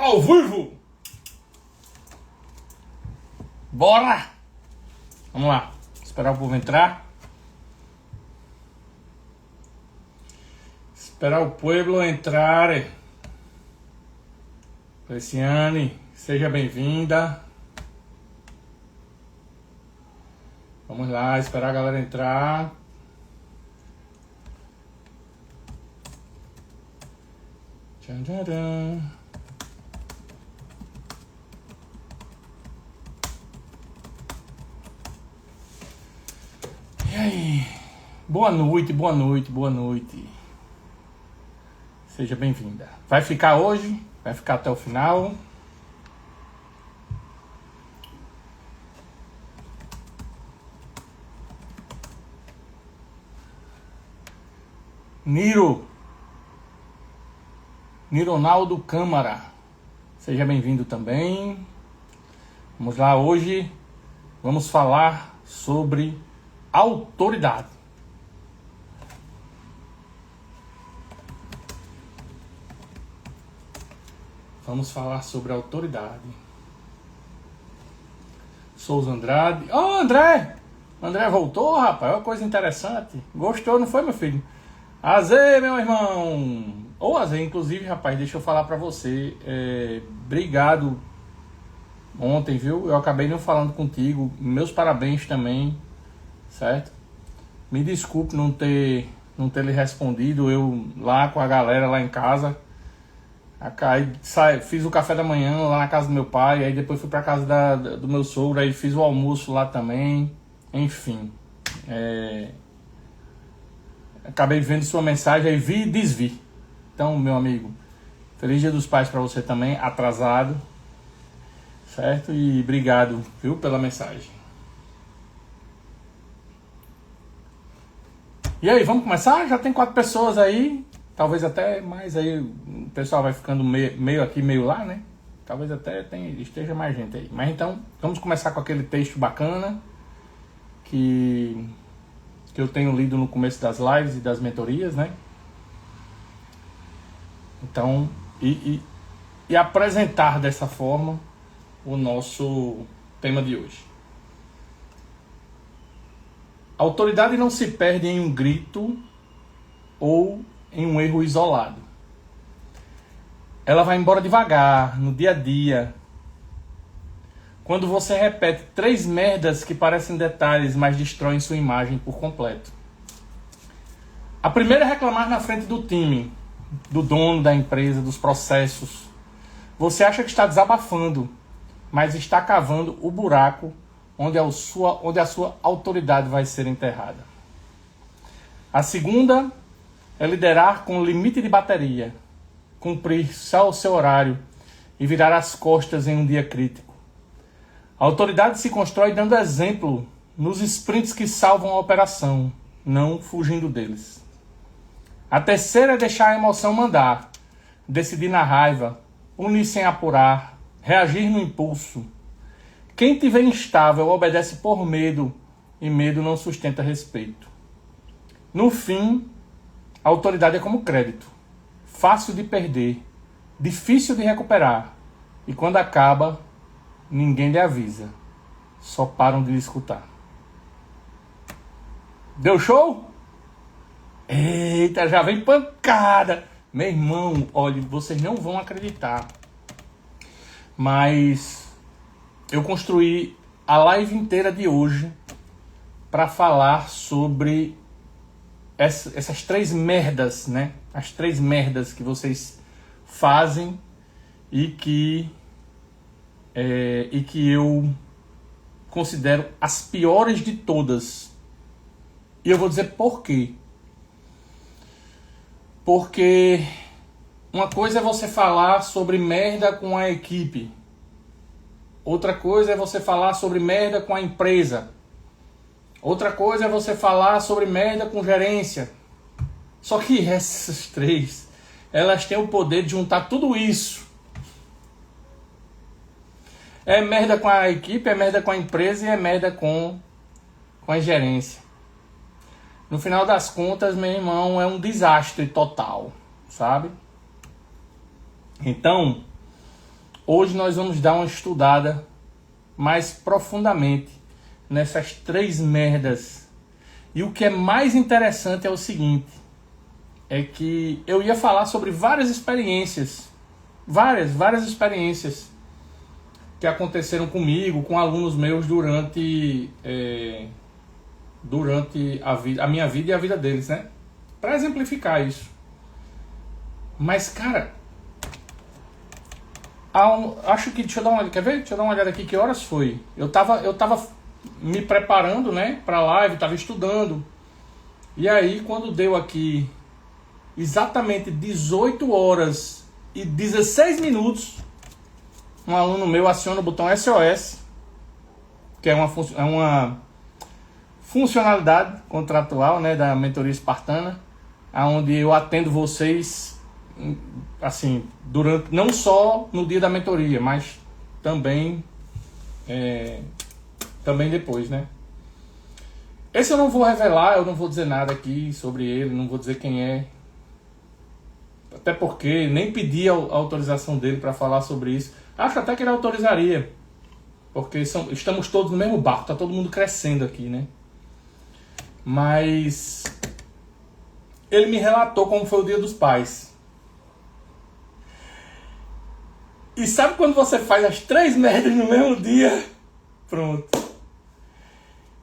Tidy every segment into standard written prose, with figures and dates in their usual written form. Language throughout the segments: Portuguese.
Ao vivo! Bora! Vamos lá, esperar o povo entrar. Esperar o pueblo entrar. Feliciane, seja bem-vinda. Vamos lá, esperar a galera entrar. Tchan, tchan, tchan. E aí? Boa noite, boa noite, boa noite. Seja bem-vinda. Vai ficar hoje? Vai ficar até o final? Nironaldo Câmara, seja bem-vindo também. Vamos lá, hoje vamos falar sobre autoridade. Vamos falar sobre autoridade. Souza Andrade. Oh, André! André voltou, rapaz. Olha coisa interessante. Gostou, não foi, meu filho? Azê, meu irmão! Ô, Azê, inclusive, rapaz, deixa eu falar pra você. Obrigado ontem, viu? Eu acabei não falando contigo. Meus parabéns também, certo? Me desculpe não ter lhe respondido. Eu lá com a galera lá em casa. Aí fiz o café da manhã lá na casa do meu pai. Aí depois fui pra casa do meu sogro. Aí fiz o almoço lá também. Enfim. Acabei vendo sua mensagem, aí vi e desvi. Então, meu amigo, feliz Dia dos Pais para você também, atrasado, certo? E obrigado, viu, pela mensagem. E aí, vamos começar? Já tem 4 pessoas aí, talvez até mais aí, o pessoal vai ficando meio aqui, meio lá, né? Talvez até esteja mais gente aí. Mas então, vamos começar com aquele texto bacana que eu tenho lido no começo das lives e das mentorias, né? Então, e apresentar dessa forma o nosso tema de hoje. A autoridade não se perde em um grito ou em um erro isolado. Ela vai embora devagar, no dia a dia. Quando você repete 3 merdas que parecem detalhes, mas destroem sua imagem por completo. A primeira é reclamar na frente do time, do dono da empresa, dos processos. Você acha que está desabafando, mas está cavando o buraco onde a sua autoridade vai ser enterrada. A segunda é liderar com limite de bateria, cumprir só o seu horário e virar as costas em um dia crítico. A autoridade se constrói dando exemplo nos sprints que salvam a operação, não fugindo deles. A terceira é deixar a emoção mandar, decidir na raiva, unir sem apurar, reagir no impulso. Quem tiver instável obedece por medo, e medo não sustenta respeito. No fim, a autoridade é como crédito, fácil de perder, difícil de recuperar, e quando acaba, ninguém lhe avisa, só param de lhe escutar. Deu show? Eita, já vem pancada. Meu irmão, olha, vocês não vão acreditar. Mas eu construí a live inteira de hoje para falar sobre essas 3 merdas, né? As 3 merdas que vocês fazem e que eu considero as piores de todas. E eu vou dizer por quê. Porque uma coisa é você falar sobre merda com a equipe. Outra coisa é você falar sobre merda com a empresa. Outra coisa é você falar sobre merda com gerência. Só que essas 3, elas têm o poder de juntar tudo isso. É merda com a equipe, é merda com a empresa e é merda com a gerência. No final das contas, meu irmão, é um desastre total, sabe? Então, hoje nós vamos dar uma estudada mais profundamente nessas 3 merdas. E o que é mais interessante é o seguinte, é que eu ia falar sobre várias experiências, várias experiências que aconteceram comigo, com alunos meus durante a minha vida e a vida deles, né? Para exemplificar isso. Mas, cara, acho que, deixa eu dar uma olhada, quer ver? Deixa eu dar uma olhada aqui, que horas foi? Eu tava me preparando, né, pra live, tava estudando. E aí, quando deu aqui exatamente 18 horas e 16 minutos, um aluno meu aciona o botão SOS, que é uma funcionalidade contratual, né, da mentoria espartana, onde eu atendo vocês assim, durante, não só no dia da mentoria, mas também depois, né? Esse eu não vou revelar, eu não vou dizer nada aqui sobre ele, não vou dizer quem é, até porque nem pedi a autorização dele para falar sobre isso. Acho até que ele autorizaria, porque estamos todos no mesmo barco, tá todo mundo crescendo aqui, né? Mas ele me relatou como foi o Dia dos Pais. E sabe quando você faz as 3 merdas no mesmo dia? Pronto.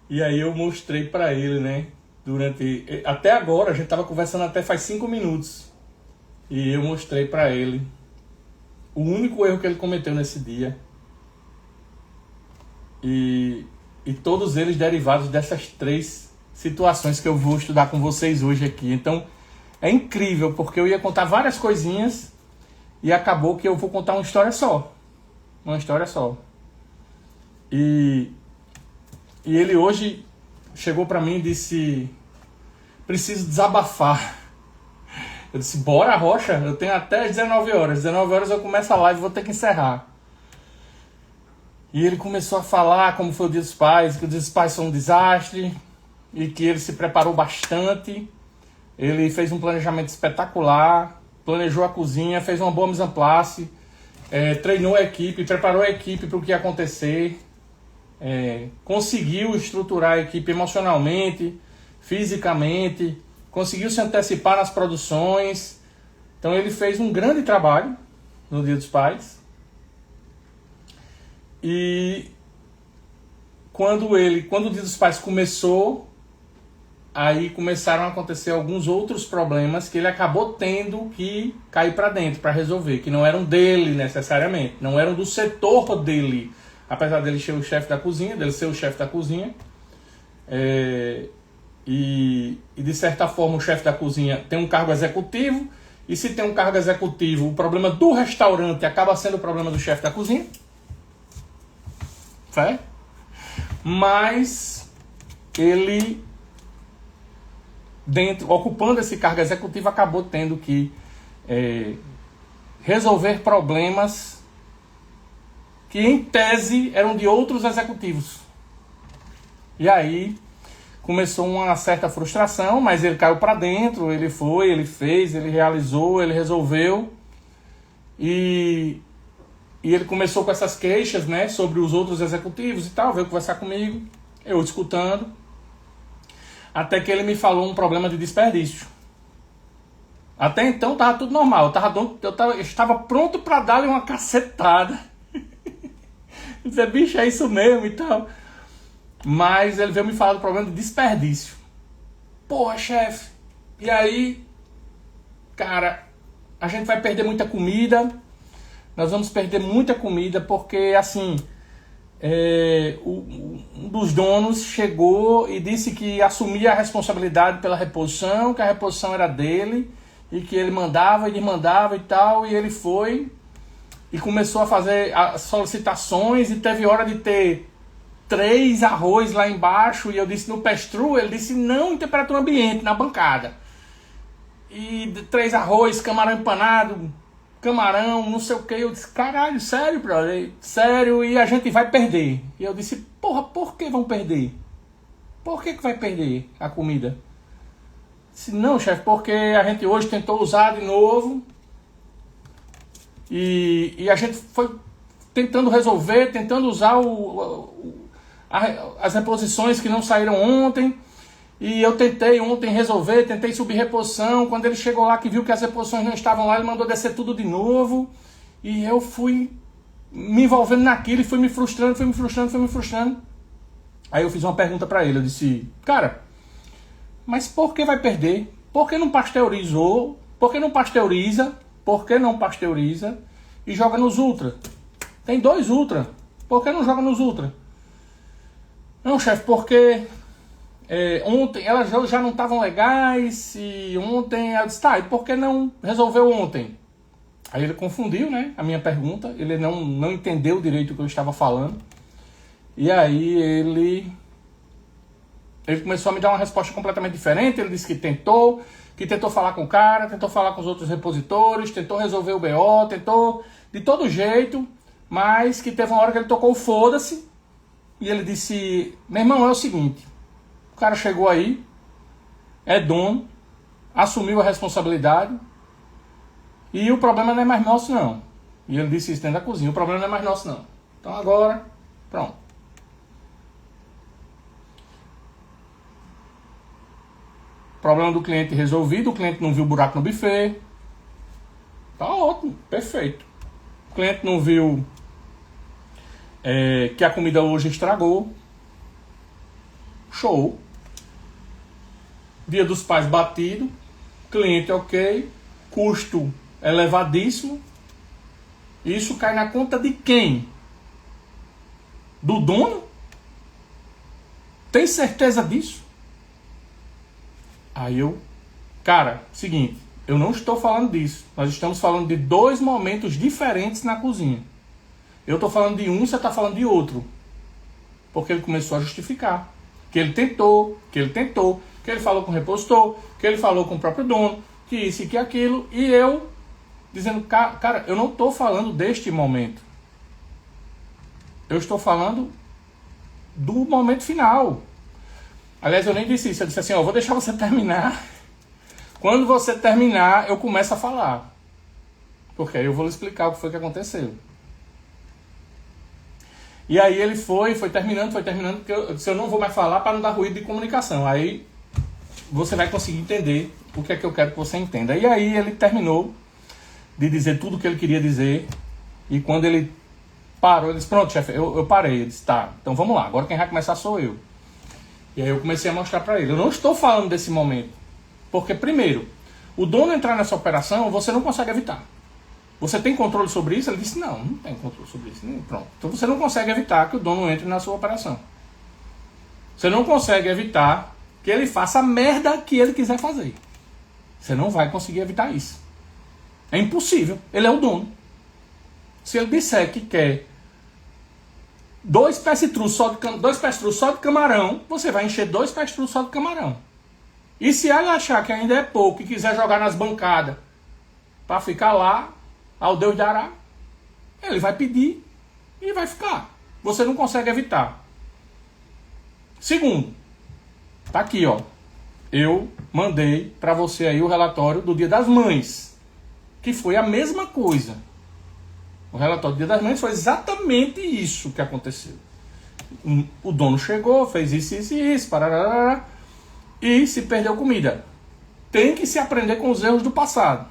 E aí eu mostrei pra ele, né? Até agora, a gente tava conversando até faz 5 minutos. E eu mostrei pra ele o único erro que ele cometeu nesse dia. E todos eles derivados dessas 3 situações que eu vou estudar com vocês hoje aqui. Então, é incrível, porque eu ia contar várias coisinhas e acabou que eu vou contar uma história só. Uma história só. E ele hoje chegou pra mim e disse: preciso desabafar. Eu disse: bora, Rocha, eu tenho até as 19 horas. 19 horas eu começo a live e vou ter que encerrar. E ele começou a falar como foi o Dia dos Pais, que o Dia dos Pais foi um desastre, e que ele se preparou bastante. Ele fez um planejamento espetacular, planejou a cozinha, fez uma boa mise en place, treinou a equipe, preparou a equipe para o que ia acontecer, conseguiu estruturar a equipe emocionalmente, fisicamente, conseguiu se antecipar nas produções. Então ele fez um grande trabalho no Dia dos Pais. E quando o Dia dos Pais começou, aí começaram a acontecer alguns outros problemas que ele acabou tendo que cair para dentro para resolver, que não eram dele necessariamente, não eram do setor dele, apesar dele ser o chefe da cozinha, e de certa forma o chefe da cozinha tem um cargo executivo, e se tem um cargo executivo, o problema do restaurante acaba sendo o problema do chefe da cozinha, certo? Mas ele, ocupando esse cargo executivo, acabou tendo que resolver problemas que em tese eram de outros executivos. E aí começou uma certa frustração, mas ele caiu para dentro, ele foi, ele fez, ele realizou, ele resolveu. E ele começou com essas queixas, né, sobre os outros executivos e tal, veio conversar comigo, eu escutando. Até que ele me falou um problema de desperdício. Até então estava tudo normal. Eu estava pronto para dar-lhe uma cacetada. Dizer: bicho, é isso mesmo e tal. Mas ele veio me falar do problema de desperdício. Porra, chefe. E aí, cara, a gente vai perder muita comida. Nós vamos perder muita comida porque, assim, um dos donos chegou e disse que assumia a responsabilidade pela reposição, que a reposição era dele e que ele mandava e tal, e ele foi e começou a fazer as solicitações e teve hora de ter 3 arroz lá embaixo, e eu disse no pestru, ele disse não em temperatura ambiente, na bancada, e 3 arroz, camarão empanado, camarão, não sei o que. Eu disse: caralho, sério, brother? Sério, e a gente vai perder. E eu disse: porra, por que vão perder? Por que vai perder a comida? Disse: não, chefe, porque a gente hoje tentou usar de novo e a gente foi tentando resolver, tentando usar as reposições que não saíram ontem. E eu tentei ontem resolver, tentei subir reposição. Quando ele chegou lá que viu que as reposições não estavam lá, ele mandou descer tudo de novo. E eu fui me envolvendo naquilo e fui me frustrando. Aí eu fiz uma pergunta para ele, eu disse, cara, mas por que vai perder? Por que não pasteurizou? Por que não pasteuriza? Por que não pasteuriza e joga nos Ultra? Tem 2 Ultra. Por que não joga nos Ultra? Não, chefe, porque ontem elas já não estavam legais e ontem eu disse, tá, e por que não resolveu ontem? Aí ele confundiu, né, a minha pergunta, ele não entendeu direito o que eu estava falando. E aí ele começou a me dar uma resposta completamente diferente. Ele disse que tentou falar com o cara, tentou falar com os outros repositores, tentou resolver o BO, tentou de todo jeito, mas que teve uma hora que ele tocou o foda-se e ele disse, meu irmão, é o seguinte, o cara chegou aí, é dono, assumiu a responsabilidade e o problema não é mais nosso não. E ele disse isso dentro da cozinha, o problema não é mais nosso não. Então agora, pronto. Problema do cliente resolvido, o cliente não viu o buraco no buffet. Tá ótimo, perfeito. O cliente não viu que a comida hoje estragou. Show. Dia dos Pais batido. Cliente ok. Custo elevadíssimo. Isso cai na conta de quem? Do dono? Tem certeza disso? Aí cara, seguinte, eu não estou falando disso. Nós estamos falando de 2 momentos diferentes na cozinha. Eu estou falando de um, você está falando de outro. Porque ele começou a justificar. Que ele tentou, que ele falou com o repositor, que ele falou com o próprio dono, que isso e que aquilo. E eu dizendo, cara, eu não estou falando deste momento. Eu estou falando do momento final. Aliás, eu nem disse isso, eu disse assim, vou deixar você terminar. Quando você terminar, eu começo a falar. Porque aí eu vou lhe explicar o que foi que aconteceu. E aí ele foi terminando, porque eu disse, eu não vou mais falar para não dar ruído de comunicação. Aí você vai conseguir entender o que é que eu quero que você entenda. E aí ele terminou de dizer tudo o que ele queria dizer. E quando ele parou, ele disse, pronto, chefe, eu parei. Ele disse, tá, então vamos lá, agora quem vai começar sou eu. E aí eu comecei a mostrar para ele. Eu não estou falando desse momento. Porque, primeiro, o dono entrar nessa operação, você não consegue evitar. Você tem controle sobre isso? Ele disse, não tem controle sobre isso. Pronto. Então você não consegue evitar que o dono entre na sua operação. Você não consegue evitar que ele faça a merda que ele quiser fazer. Você não vai conseguir evitar isso. É impossível. Ele é o dono. Se ele disser que quer 2 pés-trus só de camarão, você vai encher 2 pés-trus só de camarão. E se ele achar que ainda é pouco e quiser jogar nas bancadas para ficar lá, ao Deus dará, ele vai pedir e vai ficar. Você não consegue evitar. Segundo, tá aqui, eu mandei para você aí o relatório do Dia das Mães, que foi a mesma coisa. O relatório do Dia das Mães foi exatamente isso que aconteceu. O dono chegou, fez isso, parará, e se perdeu comida. Tem que se aprender com os erros do passado.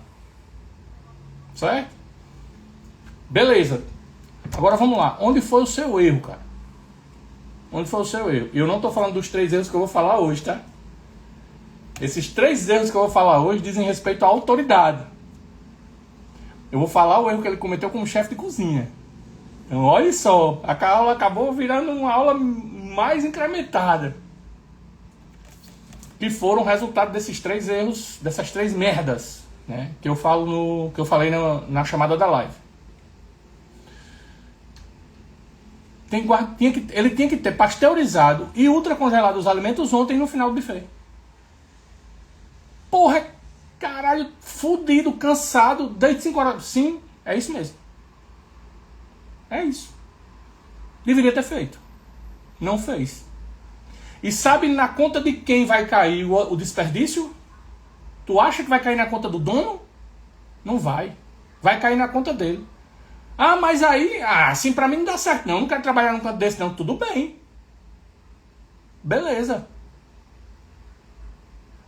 Certo? Beleza. Agora vamos lá. Onde foi o seu erro, cara? Onde foi o seu erro? E eu não estou falando dos 3 erros que eu vou falar hoje, tá? Esses 3 erros que eu vou falar hoje dizem respeito à autoridade. Eu vou falar o erro que ele cometeu como chefe de cozinha. Então, olha só. A aula acabou virando uma aula mais incrementada. Que foram resultado desses 3 erros, dessas 3 merdas, né? Que eu falei na chamada da live. Ele tinha que ter pasteurizado e ultracongelado os alimentos ontem no final do buffet. Porra, caralho, fudido, cansado, desde 5 horas. Sim, é isso mesmo. É isso. Deveria ter feito. Não fez. E sabe na conta de quem vai cair o desperdício? Tu acha que vai cair na conta do dono? Não vai. Vai cair na conta dele. Ah, mas aí, assim pra mim não dá certo não, não quero trabalhar num canto desse não. Tudo bem. Beleza.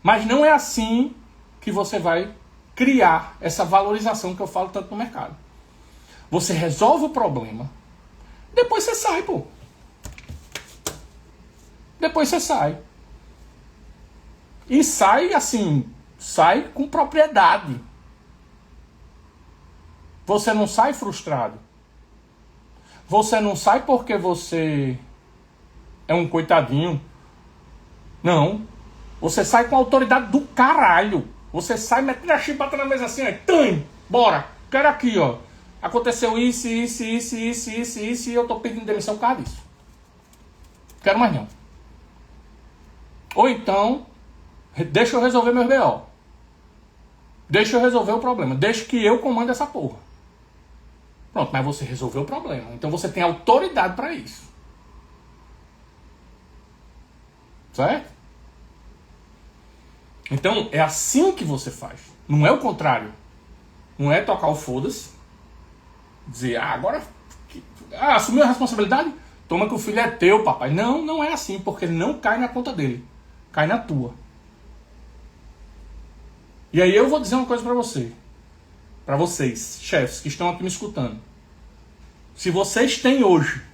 Mas não é assim que você vai criar essa valorização que eu falo tanto no mercado. Você resolve o problema, depois você sai, pô. Depois você sai. E sai assim, sai com propriedade. Você não sai frustrado. Você não sai porque você é um coitadinho. Não. Você sai com a autoridade do caralho. Você sai metendo a chibata na mesa assim, ó. Tum, bora. Quero aqui, ó. Aconteceu isso, e eu tô pedindo demissão por causa disso. Quero mais não. Ou então, deixa eu resolver meus BO. Deixa eu resolver o problema. Deixa que eu comando essa porra. Pronto, mas você resolveu o problema. Então você tem autoridade para isso. Certo? Então é assim que você faz. Não é o contrário. Não é tocar o foda-se. Dizer, agora... assumiu a responsabilidade? Toma que o filho é teu, papai. Não, não é assim. Porque não cai na conta dele. Cai na tua. E aí eu vou dizer uma coisa para você. Para vocês, chefes que estão aqui me escutando. Se vocês têm hoje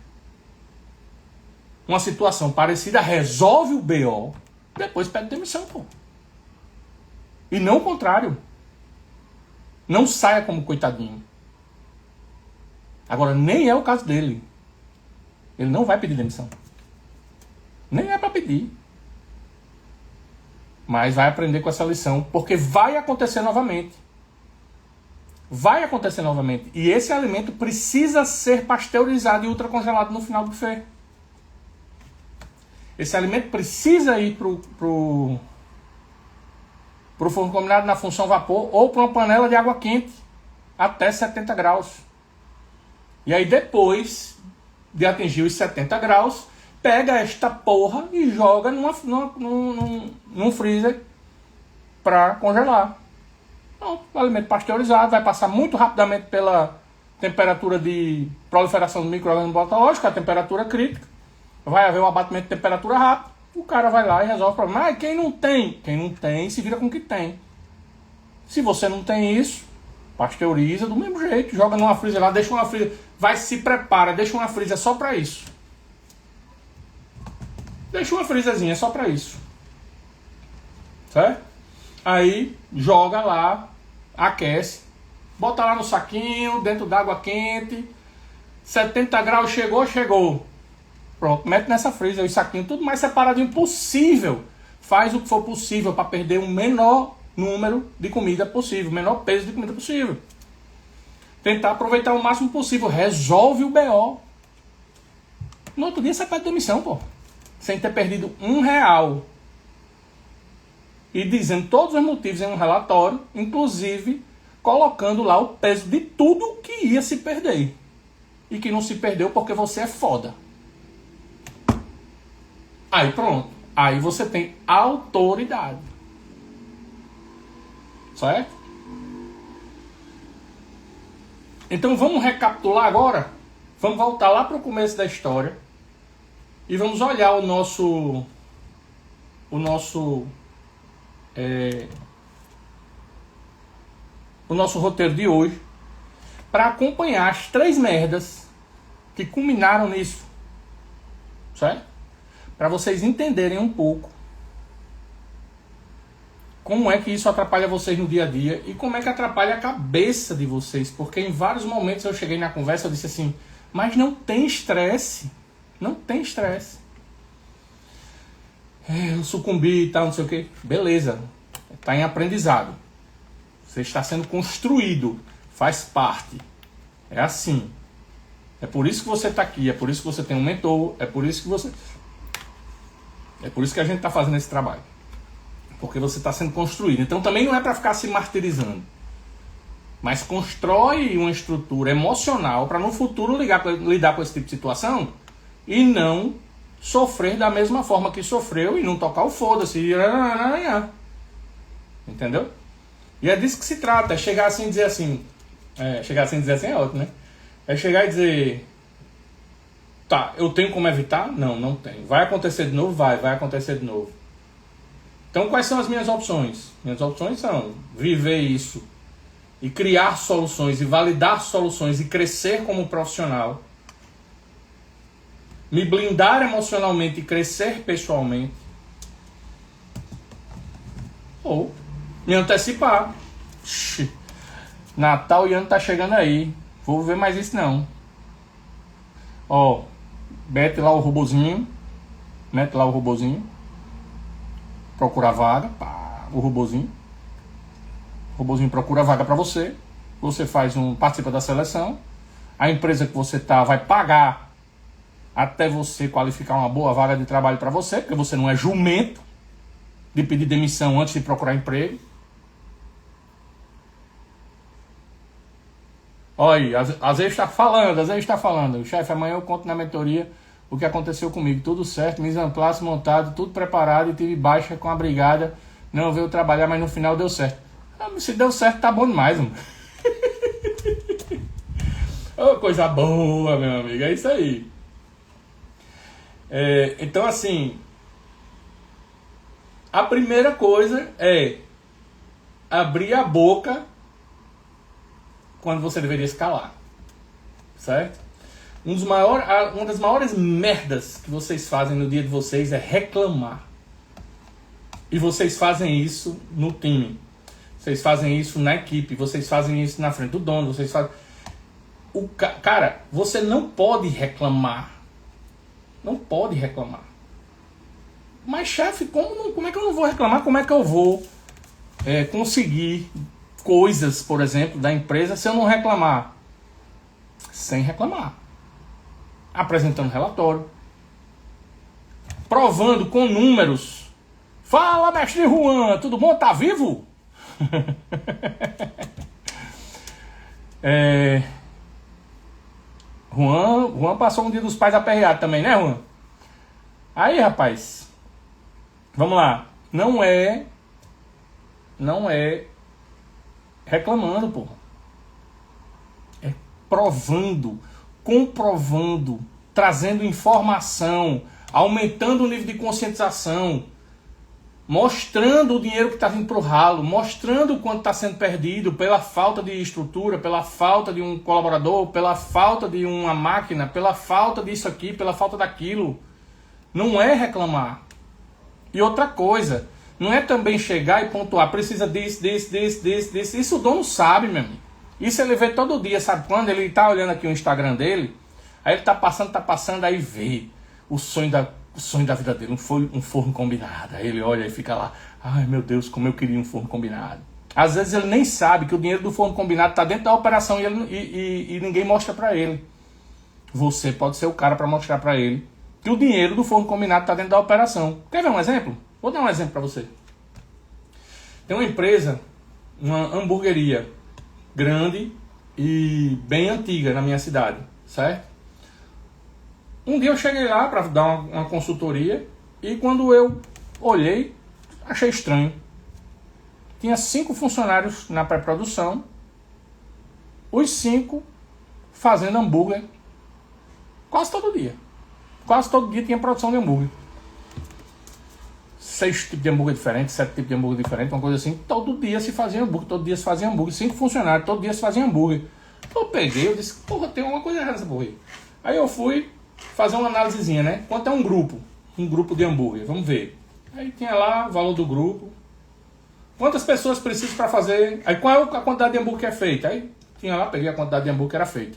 uma situação parecida, resolve o BO, depois pede demissão, pô. E não o contrário. Não saia como coitadinho. Agora, nem é o caso dele. Ele não vai pedir demissão. Nem é para pedir. Mas vai aprender com essa lição, porque vai acontecer novamente. Vai acontecer novamente. E esse alimento precisa ser pasteurizado e ultracongelado no final do buffet. Esse alimento precisa ir pro forno combinado na função vapor ou para uma panela de água quente até 70 graus. E aí depois de atingir os 70 graus, pega esta porra e joga num freezer para congelar. Então, o alimento pasteurizado vai passar muito rapidamente pela temperatura de proliferação do micro-organismo patológico, a temperatura crítica. Vai haver um abatimento de temperatura rápido. O cara vai lá e resolve o problema. Mas quem não tem? Quem não tem, se vira com o que tem. Se você não tem isso, pasteuriza do mesmo jeito. Joga numa freezer lá, deixa uma freezer. Vai, se prepara, deixa uma freezer só para isso. Deixa uma freezerzinha só para isso. Certo? Aí joga lá, aquece, bota lá no saquinho, dentro d'água quente. 70 graus chegou. Pronto, mete nessa freezer, os saquinhos, tudo mais separadinho possível. Faz o que for possível para perder o menor número de comida possível, o menor peso de comida possível. Tentar aproveitar o máximo possível. Resolve o BO. No outro dia você pede demissão, pô. Sem ter perdido R$1. E dizendo todos os motivos em um relatório, inclusive colocando lá o peso de tudo que ia se perder. E que não se perdeu porque você é foda. Aí pronto. Aí você tem autoridade. Certo? Então vamos recapitular agora. Vamos voltar lá para o começo da história. E vamos olhar o nosso roteiro de hoje para acompanhar as 3 merdas que culminaram nisso. Certo? Para vocês entenderem um pouco como é que isso atrapalha vocês no dia a dia e como é que atrapalha a cabeça de vocês. Porque em vários momentos eu cheguei na conversa e disse assim, mas não tem estresse. Não tem estresse. Eu sucumbi e tal, não sei o que. Beleza. Está em aprendizado. Você está sendo construído. Faz parte. É assim. É por isso que você está aqui. É por isso que você tem um mentor. É por isso que a gente está fazendo esse trabalho. Porque você está sendo construído. Então também não é para ficar se martirizando. Mas constrói uma estrutura emocional para no futuro lidar com esse tipo de situação e não sofrer da mesma forma que sofreu e não tocar o foda-se. Entendeu? E é disso que se trata. É chegar assim e dizer assim. Chegar assim e dizer assim é ótimo, né? É chegar e dizer, tá, eu tenho como evitar? Não, não tenho. Vai acontecer de novo? Vai acontecer de novo. Então quais são as minhas opções? Minhas opções são viver isso e criar soluções e validar soluções e crescer como profissional. Me blindar emocionalmente e crescer pessoalmente. Ou me antecipar. Natal e ano tá chegando aí. Vou ver mais isso não. Ó, mete lá o robozinho. Procura vaga. Pá, o robozinho. O robozinho procura vaga para você. Você participa da seleção. A empresa que você tá vai pagar até você qualificar uma boa vaga de trabalho para você, porque você não é jumento de pedir demissão antes de procurar emprego. Olha aí, às vezes está falando. Chefe, amanhã eu conto na mentoria o que aconteceu comigo. Tudo certo, mise en place montado, tudo preparado e tive baixa com a brigada. Não veio trabalhar, mas no final deu certo. Se deu certo, tá bom demais, mano. Oh, coisa boa, meu amigo, é isso aí. Então, assim, a primeira coisa é abrir a boca quando você deveria se calar, certo? Uma das maiores merdas que vocês fazem no dia de vocês é reclamar. E vocês fazem isso no time. Vocês fazem isso na equipe. Vocês fazem isso na frente do dono. Vocês fazem... Cara, você não pode reclamar. Não pode reclamar. Mas, chefe, como é que eu não vou reclamar? Como é que eu vou conseguir coisas, por exemplo, da empresa se eu não reclamar? Sem reclamar. Apresentando relatório. Provando com números. Fala, mestre Juan, tudo bom? Tá vivo? Juan passou um dia dos pais aperreado também, né, Juan? Aí, rapaz, vamos lá. Não é reclamando, porra. É provando, comprovando, trazendo informação, aumentando o nível de conscientização, mostrando o dinheiro que está vindo para o ralo, mostrando o quanto está sendo perdido pela falta de estrutura, pela falta de um colaborador, pela falta de uma máquina, pela falta disso aqui, pela falta daquilo. Não é reclamar. E outra coisa, não é também chegar e pontuar, precisa disso. Isso o dono sabe, meu amigo. Isso ele vê todo dia, sabe quando? Ele está olhando aqui o Instagram dele, aí ele está passando, aí vê o sonho da vida dele, um forno combinado. Aí ele olha e fica lá, ai meu Deus, como eu queria um forno combinado. Às vezes ele nem sabe que o dinheiro do forno combinado está dentro da operação e ninguém mostra para ele. Você pode ser o cara para mostrar para ele que o dinheiro do forno combinado está dentro da operação. Quer ver um exemplo? Vou dar um exemplo para você. Tem uma empresa, uma hamburgueria grande e bem antiga na minha cidade, certo? Um dia eu cheguei lá para dar uma consultoria e quando eu olhei, achei estranho. Tinha 5 funcionários na pré-produção, os 5 fazendo hambúrguer quase todo dia. Quase todo dia tinha produção de hambúrguer. 6 tipos de hambúrguer diferentes, 7 tipos de hambúrguer diferentes, uma coisa assim. Todo dia se fazia hambúrguer, 5 funcionários, todo dia se fazia hambúrguer. Eu peguei, eu disse, porra, tem alguma coisa errada nessa porra aí. Aí eu fui fazer uma análisezinha, né? Quanto é um grupo de hambúrguer? Vamos ver. Aí tinha lá o valor do grupo. Quantas pessoas precisam para fazer? Aí qual é a quantidade de hambúrguer que é feita? Aí tinha lá, peguei a quantidade de hambúrguer que era feita.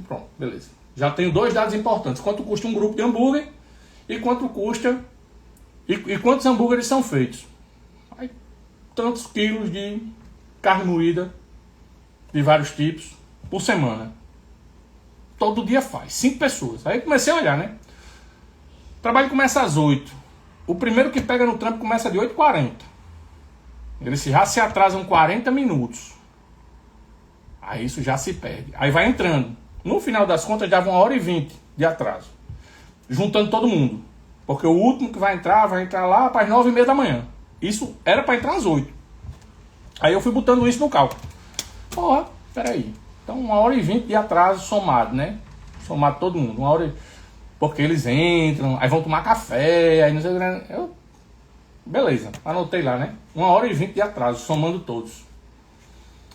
Pronto, beleza. Já tenho 2 dados importantes. Quanto custa um grupo de hambúrguer e quanto custa e quantos hambúrgueres são feitos. Aí, tantos quilos de carne moída de vários tipos por semana. Todo dia faz. 5 pessoas. Aí comecei a olhar, né? O trabalho começa às 8. O primeiro que pega no trampo começa de 8h40. Eles já se atrasam 40 minutos. Aí isso já se perde. Aí vai entrando. No final das contas, dava 1h20 de atraso. Juntando todo mundo. Porque o último que vai entrar lá para as 9h30 da manhã. Isso era para entrar às 8. Aí eu fui botando isso no cálculo. Porra, peraí. Então 1h20 de atraso somado, né? Somado todo mundo. Porque eles entram, aí vão tomar café, aí não sei o que. Beleza, anotei lá, né? 1h20 de atraso, somando todos.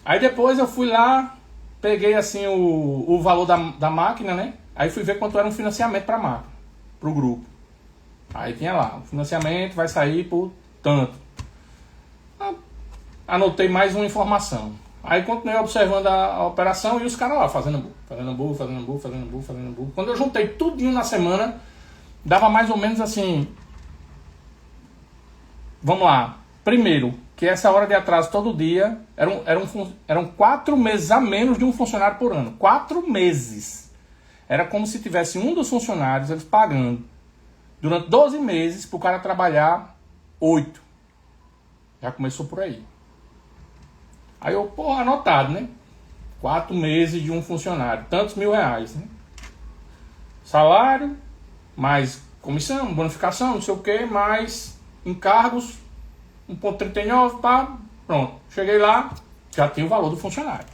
Aí depois eu fui lá, peguei assim o valor da máquina, né? Aí fui ver quanto era um financiamento para a máquina, para o grupo. Aí tinha lá, o financiamento vai sair por tanto. Anotei mais uma informação. Aí continuei observando a operação e os caras lá fazendo hamburgo. Quando eu juntei tudinho na semana, dava mais ou menos assim. Vamos lá. Primeiro, que essa hora de atraso todo dia eram 4 meses a menos de um funcionário por ano. 4 meses. Era como se tivesse um dos funcionários, eles pagando durante 12 meses para o cara trabalhar 8. Já começou por aí. Aí eu, anotado, né? 4 meses de um funcionário, tantos R$1.000, né? Salário, mais comissão, bonificação, não sei o que, mais encargos, 1,39, pá, pronto. Cheguei lá, já tinha o valor do funcionário.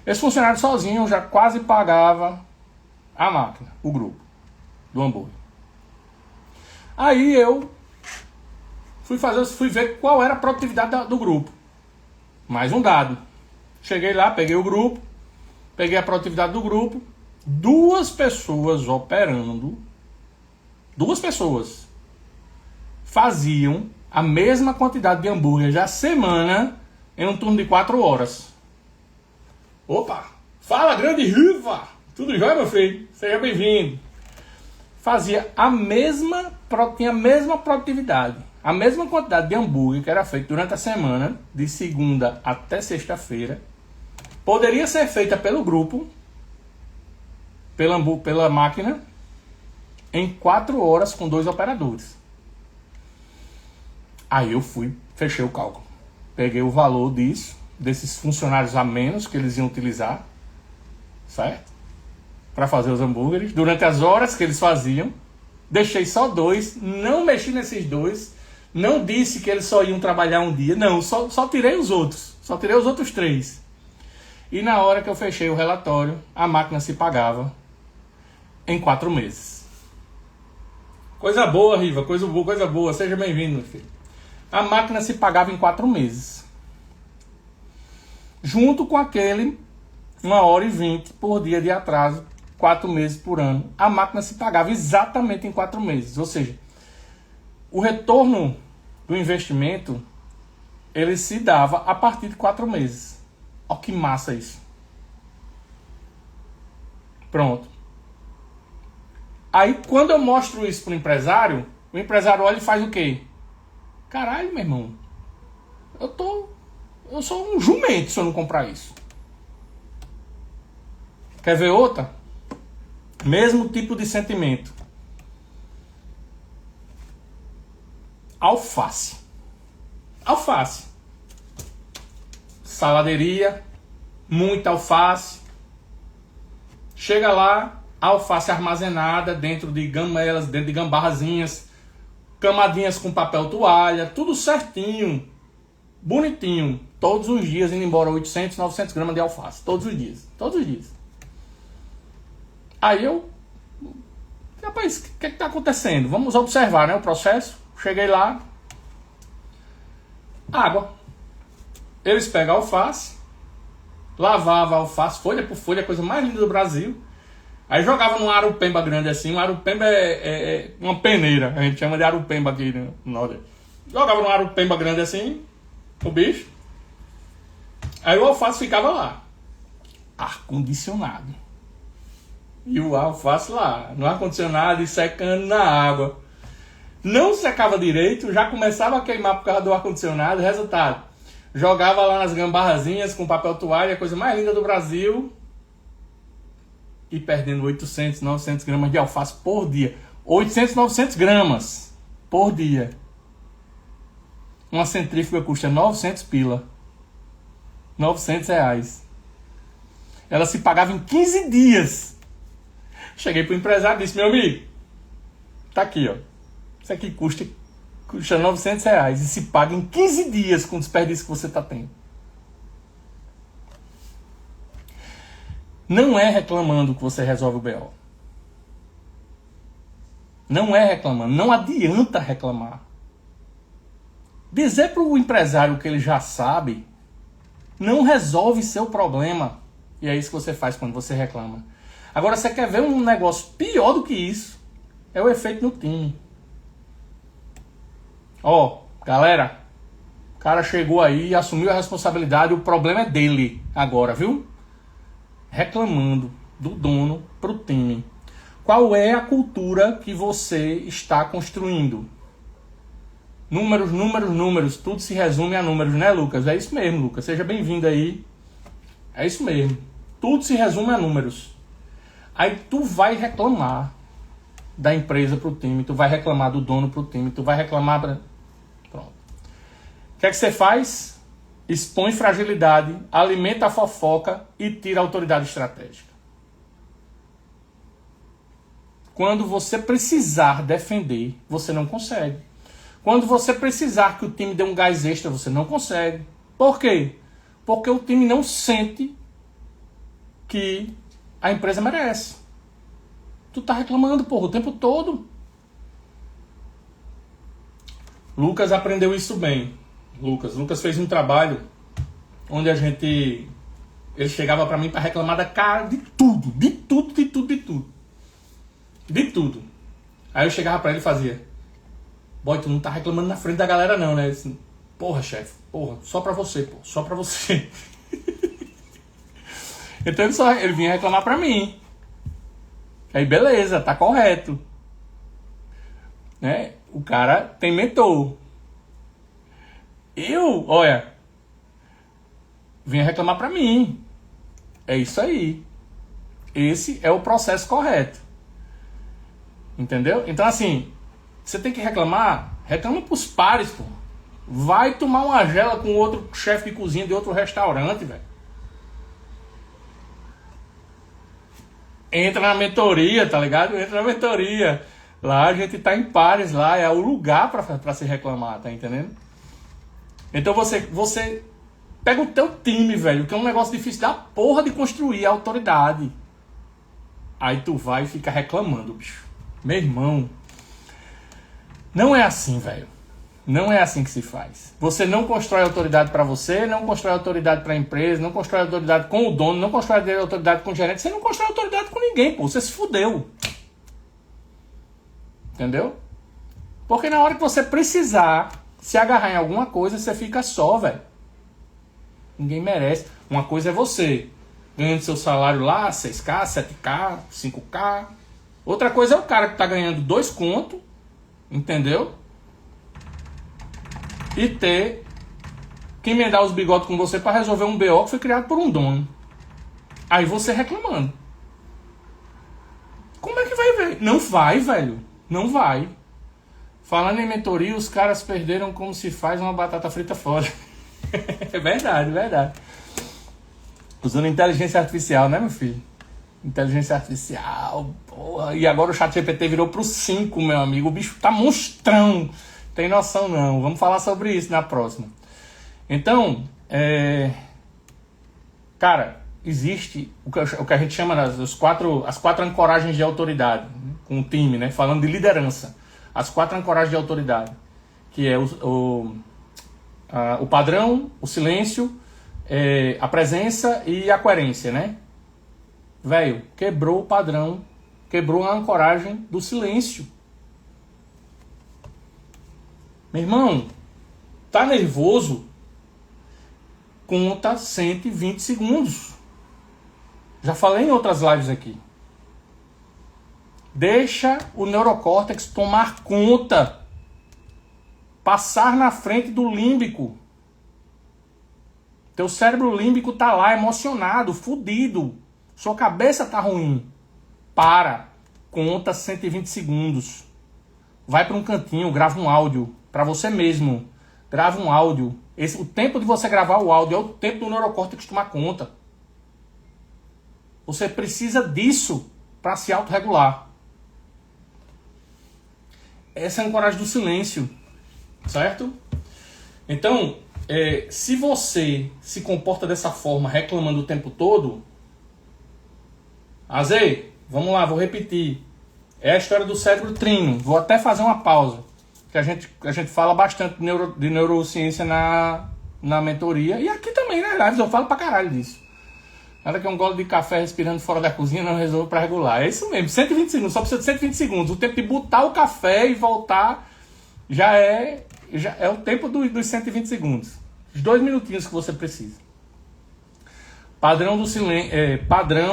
Esse funcionário sozinho já quase pagava a máquina, o grupo do hambúrguer. Aí eu fui ver qual era a produtividade do grupo. Mais um dado. Cheguei lá, peguei o grupo, peguei a produtividade do grupo, 2 pessoas operando, 2 pessoas faziam a mesma quantidade de hambúrguer da semana em um turno de 4 horas. Opa! Fala, grande Riva! Tudo jóia, meu filho? Seja bem-vindo. Tinha a mesma produtividade, a mesma quantidade de hambúrguer que era feito durante a semana, de segunda até sexta-feira, poderia ser feita pelo grupo, pela máquina, em 4 horas com 2 operadores. Aí eu fechei o cálculo. Peguei o valor desses funcionários a menos que eles iam utilizar, certo? Para fazer os hambúrgueres, durante as horas que eles faziam. Deixei só 2, não mexi nesses 2, não disse que eles só iam trabalhar um dia, não, só tirei os outros, só tirei os outros 3. E na hora que eu fechei o relatório, a máquina se pagava em 4 meses. Coisa boa, Riva, coisa boa, seja bem-vindo, meu filho. A máquina se pagava em 4 meses. Junto com aquele 1h20 por dia de atraso, 4 meses por ano. A máquina se pagava exatamente em 4 meses. Ou seja, o retorno do investimento, ele se dava a partir de 4 meses. Olha que massa isso. Pronto. Aí, quando eu mostro isso para o empresário olha e faz o quê? Caralho, meu irmão. Eu sou um jumento se eu não comprar isso. Quer ver outra? Mesmo tipo de sentimento. Alface. Saladeria, muita alface. Chega lá, alface armazenada dentro de gamelas, dentro de gambarrazinhas, camadinhas com papel toalha, tudo certinho, bonitinho. Todos os dias indo embora 800, 900 gramas de alface. Todos os dias. Aí eu... Rapaz, o que está acontecendo? Vamos observar, né, o processo. Cheguei lá. Água. Eles pegam a alface, lavavam a alface, folha por folha, a coisa mais linda do Brasil. Aí jogava num arupemba grande assim. Um arupemba é uma peneira. A gente chama de arupemba aqui no Nordeste. Jogava num arupemba grande assim, o bicho. Aí o alface ficava lá. Ar-condicionado. E o alface lá, no ar-condicionado e secando na água. Não secava direito, já começava a queimar por causa do ar-condicionado. Resultado, jogava lá nas gambarrazinhas com papel toalha, a coisa mais linda do Brasil. E perdendo 800, 900 gramas de alface por dia. 800, 900 gramas por dia. Uma centrífuga custa 900 pila. R$900. Ela se pagava em 15 dias. Cheguei pro empresário e disse: meu amigo, tá aqui, ó. Isso aqui custa R$900 e se paga em 15 dias com o desperdício que você tá tendo. Não é reclamando que você resolve o BO. Não é reclamando. Não adianta reclamar. Dizer para o empresário que ele já sabe não resolve seu problema. E é isso que você faz quando você reclama. Agora, você quer ver um negócio pior do que isso? É o efeito no time. Ó, galera, o cara chegou aí e assumiu a responsabilidade, o problema é dele agora, viu? Reclamando do dono pro time. Qual é a cultura que você está construindo? Números, números, números. Tudo se resume a números, né, Lucas? É isso mesmo, Lucas. Seja bem-vindo aí. É isso mesmo. Tudo se resume a números. Aí tu vai reclamar da empresa pro time, tu vai reclamar do dono pro time, tu vai reclamar... Pronto. O que é que você faz? Expõe fragilidade, alimenta a fofoca e tira a autoridade estratégica. Quando você precisar defender, você não consegue. Quando você precisar que o time dê um gás extra, você não consegue. Por quê? Porque o time não sente que a empresa merece. Tu tá reclamando, porra, o tempo todo. Lucas aprendeu isso bem. Lucas fez um trabalho onde ele chegava pra mim pra reclamar da cara de tudo. Aí eu chegava pra ele e fazia: boy, tu não tá reclamando na frente da galera não, né? Assim, porra, chefe, porra, só pra você, pô, só pra você. Então ele vinha reclamar pra mim. Aí beleza, tá correto. Né? O cara tem mentor. Eu, olha, vinha reclamar pra mim. É isso aí. Esse é o processo correto. Entendeu? Então assim, você tem que reclamar, reclama pros pares, pô. Vai tomar uma gela com outro chefe de cozinha de outro restaurante, velho. Entra na mentoria, tá ligado? Entra na mentoria. Lá a gente tá em pares, lá é o lugar pra se reclamar, tá entendendo? Então você pega o teu time, velho, que é um negócio difícil da porra de construir a autoridade. Aí tu vai e fica reclamando, bicho. Meu irmão, não é assim, velho. Não é assim que se faz. Você não constrói autoridade pra você, não constrói autoridade pra empresa, não constrói autoridade com o dono, não constrói autoridade com o gerente, você não constrói autoridade com ninguém, pô. Você se fudeu. Entendeu? Porque na hora que você precisar se agarrar em alguma coisa, você fica só, velho. Ninguém merece. Uma coisa é você ganhando seu salário lá, 6K, 7K, 5K. Outra coisa é o cara que tá ganhando 2 contos, entendeu? E ter que emendar os bigodes com você para resolver um BO que foi criado por um dono. Aí você reclamando. Como é que vai, velho? Não vai, velho. Não vai. Falando em mentoria, os caras perderam como se faz uma batata frita fora. É verdade, verdade. Usando inteligência artificial, né, meu filho? Inteligência artificial, porra. E agora o ChatGPT virou pro 5, meu amigo. O bicho tá monstrão. Tem noção não. Vamos falar sobre isso na próxima. Então, cara, existe o que a gente chama as quatro ancoragens de autoridade, né? Com o time, né? Falando de liderança. As 4 ancoragens de autoridade. Que é o padrão, o silêncio, a presença e a coerência, né? Velho, quebrou o padrão, quebrou a ancoragem do silêncio. Meu irmão, tá nervoso? Conta 120 segundos. Já falei em outras lives aqui. Deixa o neurocórtex tomar conta. Passar na frente do límbico. Teu cérebro límbico tá lá emocionado, fudido. Sua cabeça tá ruim. Para. Conta 120 segundos. Vai para um cantinho, grava um áudio. Para você mesmo. Grava um áudio. O tempo de você gravar o áudio é o tempo do neurocórtex tomar conta. Você precisa disso para se autorregular. Essa é a ancoragem do silêncio. Certo? Então, se você se comporta dessa forma, reclamando o tempo todo, Azei, vamos lá, vou repetir. É a história do cérebro trino. Vou até fazer uma pausa. Que a gente fala bastante de neurociência na mentoria. E aqui também, né? Lives eu falo pra caralho disso. Nada que um gole de café respirando fora da cozinha não resolve para regular. É isso mesmo, 120 segundos, só precisa de 120 segundos. O tempo de botar o café e voltar já é o tempo dos 120 segundos. Os 2 minutinhos que você precisa. Padrão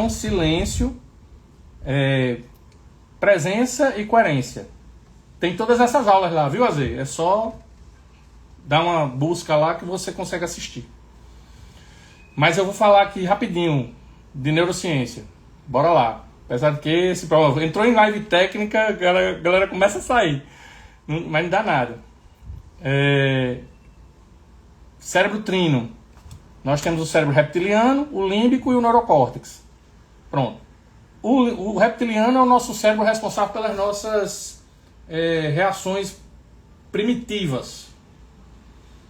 silêncio, presença e coerência. Tem todas essas aulas lá, viu, Azê? É só dar uma busca lá que você consegue assistir. Mas eu vou falar aqui rapidinho de neurociência. Bora lá. Apesar de que esse problema entrou em live técnica, a galera começa a sair. Mas não dá nada. Cérebro trino. Nós temos o cérebro reptiliano, o límbico e o neurocórtex. Pronto. O reptiliano é o nosso cérebro responsável pelas nossas reações primitivas.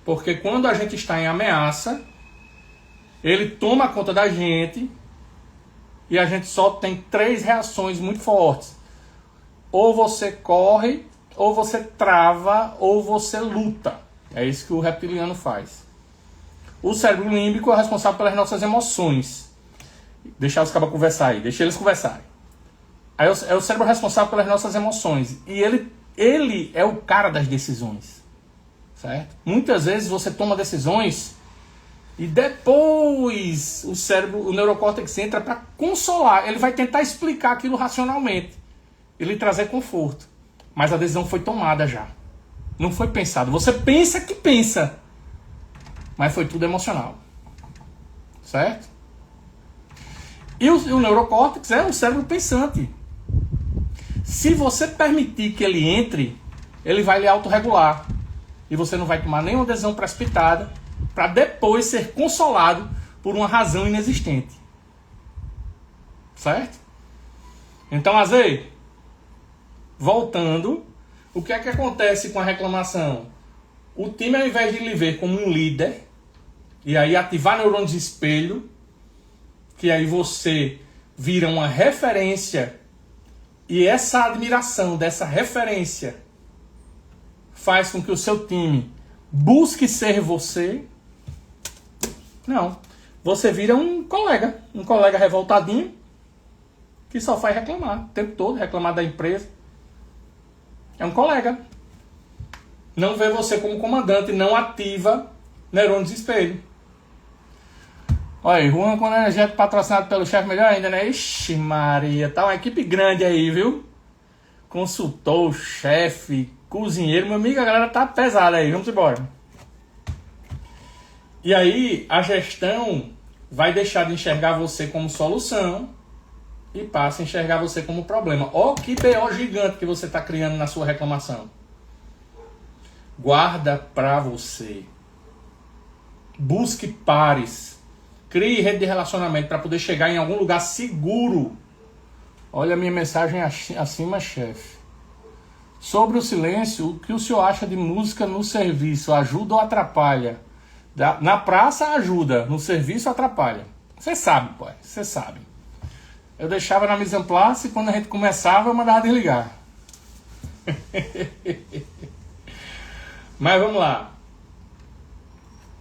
Porque quando a gente está em ameaça, ele toma conta da gente e a gente só tem 3 reações muito fortes. Ou você corre, ou você trava, ou você luta. É isso que o reptiliano faz. O cérebro límbico é responsável pelas nossas emoções. Deixar os cabas conversar aí, deixa eles conversarem. Aí é o cérebro responsável pelas nossas emoções. E ele é o cara das decisões. Certo? Muitas vezes você toma decisões e depois o neurocórtex entra para consolar. Ele vai tentar explicar aquilo racionalmente. Ele trazer conforto. Mas a decisão foi tomada já. Não foi pensado. Você pensa que pensa. Mas foi tudo emocional. Certo? E o neurocórtex é um cérebro pensante. Se você permitir que ele entre, ele vai lhe autorregular. E você não vai tomar nenhuma decisão precipitada para depois ser consolado por uma razão inexistente. Certo? Então, Azei, voltando, o que é que acontece com a reclamação? O time, ao invés de lhe ver como um líder, e aí ativar neurônios de espelho, que aí você vira uma referência, e essa admiração dessa referência faz com que o seu time busque ser você. Não. Você vira um colega revoltadinho, que só faz reclamar o tempo todo, reclamar da empresa. É um colega. Não vê você como comandante, não ativa neurônios de espelho. Olha aí, Juan com energético patrocinado pelo chefe, melhor ainda, né? Ixi Maria, tá uma equipe grande aí, viu? Consultor, chefe, cozinheiro, meu amigo, a galera tá pesada aí, vamos embora. E aí, a gestão vai deixar de enxergar você como solução e passa a enxergar você como problema. Ó que BO gigante que você tá criando na sua reclamação. Guarda pra você. Busque pares. Crie rede de relacionamento para poder chegar em algum lugar seguro. Olha a minha mensagem acima, chefe. Sobre o silêncio, o que o senhor acha de música no serviço? Ajuda ou atrapalha? Na praça ajuda, no serviço atrapalha. Você sabe, pô, você sabe. Eu deixava na mise en place e quando a gente começava eu mandava desligar. Mas vamos lá.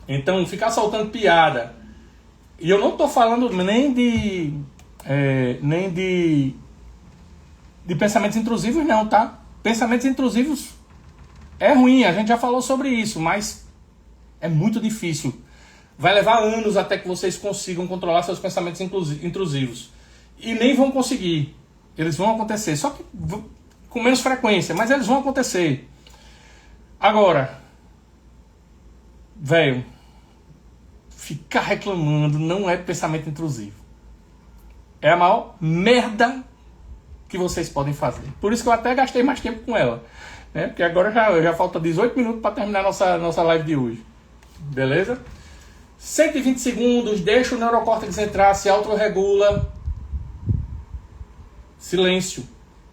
Então, ficar soltando piada. E eu não estou falando nem de pensamentos intrusivos não, tá? Pensamentos intrusivos é ruim, a gente já falou sobre isso, mas é muito difícil. Vai levar anos até que vocês consigam controlar seus pensamentos intrusivos. E nem vão conseguir. Eles vão acontecer, só que com menos frequência, mas eles vão acontecer. Agora, velho, ficar reclamando não é pensamento intrusivo. É a maior merda que vocês podem fazer. Por isso que eu até gastei mais tempo com ela. Né? Porque agora já falta 18 minutos para terminar nossa live de hoje. Beleza? 120 segundos, deixa o neurocórtex entrar, se autorregula. Silêncio.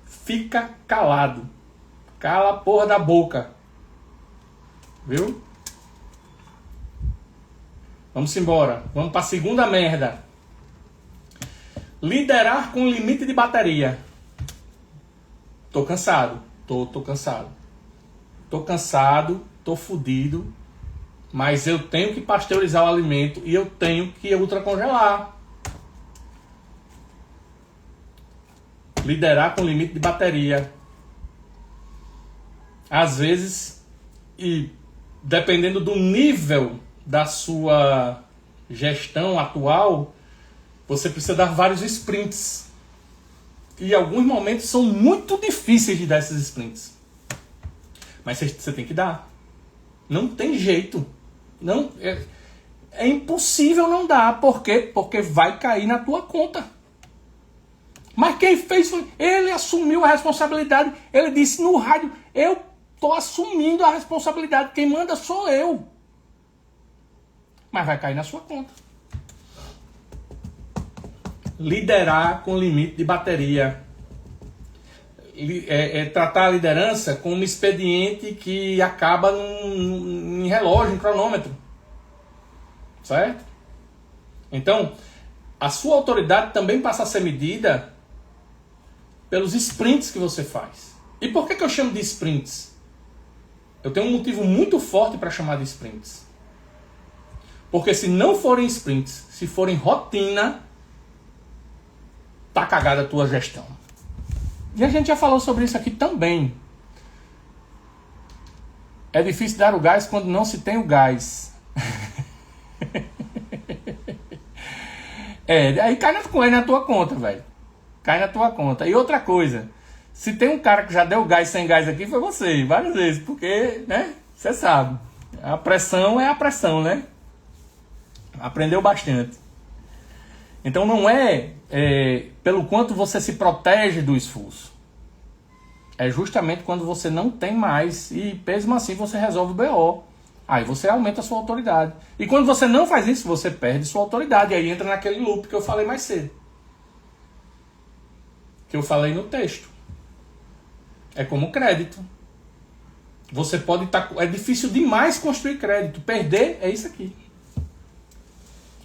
Fica calado. Cala a porra da boca. Viu? Vamos embora. Vamos para a segunda merda. Liderar com limite de bateria. Tô cansado. Tô cansado. Tô cansado, tô fudido. Mas eu tenho que pasteurizar o alimento e eu tenho que ultracongelar. Liderar com limite de bateria. Às vezes, e dependendo do nível da sua gestão atual, você precisa dar vários sprints. E alguns momentos são muito difíceis de dar esses sprints. Mas você tem que dar. Não tem jeito. Não, é impossível não dar. Por quê? Porque vai cair na tua conta. Mas quem fez foi... Ele assumiu a responsabilidade. Ele disse no rádio, eu estou assumindo a responsabilidade. Quem manda sou eu. Mas vai cair na sua conta. Liderar com limite de bateria. Tratar a liderança como um expediente que acaba em relógio, em cronômetro. Certo? Então, a sua autoridade também passa a ser medida pelos sprints que você faz. E por que eu chamo de sprints? Eu tenho um motivo muito forte para chamar de sprints. Porque se não forem sprints, se forem rotina, tá cagada a tua gestão. E a gente já falou sobre isso aqui também. É difícil dar o gás quando não se tem o gás. Aí cai na tua conta, velho. Cai na tua conta. E outra coisa, se tem um cara que já deu gás sem gás aqui, foi você, várias vezes. Porque, né, você sabe. A pressão é a pressão, né? Aprendeu bastante. Então não é pelo quanto você se protege do esforço. É justamente quando você não tem mais e mesmo assim você resolve o BO. Aí você aumenta a sua autoridade. E quando você não faz isso, você perde sua autoridade. E aí entra naquele loop que eu falei mais cedo. Que eu falei no texto. É como crédito. Você pode estar... É difícil demais construir crédito. Perder é isso aqui.